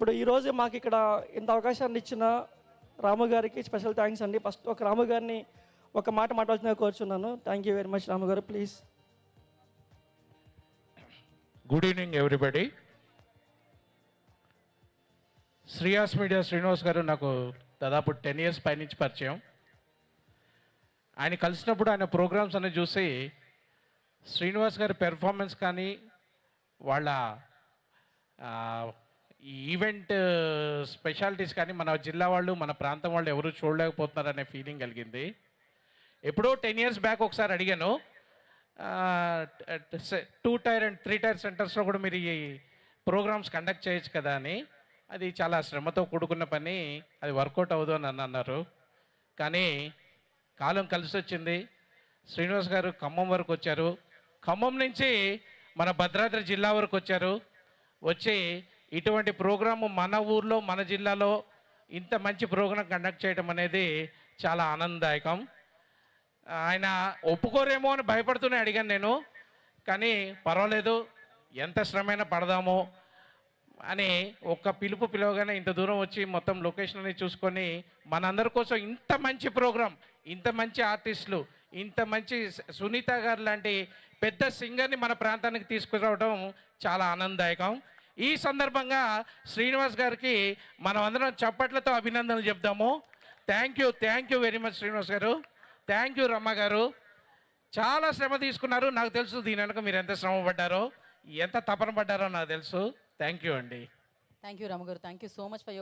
ఇప్పుడు ఈరోజు మాకు ఇక్కడ ఇంత అవకాశాన్ని ఇచ్చిన రాము గారికి స్పెషల్ థ్యాంక్స్ అండి. ఫస్ట్ ఒక రాము గారిని ఒక మాట మాట్లాడుతున్నా కోరుచున్నాను. థ్యాంక్ యూ వెరీ మచ్ రాము గారు, please. Good evening everybody. Shreyas media Srinivas గారు నాకు దాదాపు 10 years పైనుంచి పరిచయం. ఆయన కలిసినప్పుడు ఆయన ప్రోగ్రామ్స్ అన్ని చూసి శ్రీనివాస్ గారి పెర్ఫార్మెన్స్ కానీ వాళ్ళ ఈ ఈవెంట్ స్పెషాలిటీస్ కానీ మన జిల్లా వాళ్ళు మన ప్రాంతం వాళ్ళు ఎవరు చూడలేకపోతున్నారనే ఫీలింగ్ కలిగింది. ఎప్పుడో 10 years బ్యాక్ ఒకసారి అడిగాను, 2 tier and 3 tier సెంటర్స్లో కూడా మీరు ఈ ప్రోగ్రామ్స్ కండక్ట్ చేయొచ్చు కదా అని. అది చాలా శ్రమతో కూడుకున్న పని, అది వర్కౌట్ అవ్వదు అని అన్నారు. కానీ కాలం కలిసి వచ్చింది. శ్రీనివాస్ గారు ఖమ్మం వరకు వచ్చారు, ఖమ్మం నుంచి మన భద్రాద్రి జిల్లా వరకు వచ్చారు. వచ్చి ఇటువంటి ప్రోగ్రాము మన ఊర్లో మన జిల్లాలో ఇంత మంచి ప్రోగ్రాం కండక్ట్ చేయడం అనేది చాలా ఆనందదాయకం. ఆయన ఒప్పుకోరేమో అని భయపడుతూనే అడిగాను నేను, కానీ పర్వాలేదు ఎంత శ్రమైనా పడదాము అని ఒక్క పిలవగానే ఇంత దూరం వచ్చి మొత్తం లొకేషన్ అని చూసుకొని మనందరి కోసం ఇంత మంచి ప్రోగ్రాం, ఇంత మంచి ఆర్టిస్టులు, ఇంత మంచి సునీత గారు లాంటి పెద్ద సింగర్ని మన ప్రాంతానికి తీసుకురావడం చాలా ఆనందదాయకం. ఈ సందర్భంగా శ్రీనివాస్ గారికి మనం అందరం చప్పట్లతో అభినందనలు చెప్దాము. Thank you very much Srinivas garu. Thank you రమ్మ గారు. చాలా శ్రమ తీసుకున్నారు, నాకు తెలుసు. దీని వెనక మీరు ఎంత శ్రమ పడ్డారో, ఎంత తపన పడ్డారో నాకు తెలుసు. థ్యాంక్ యూ అండి. థ్యాంక్ యూ రాము గారు. Thank you so much for your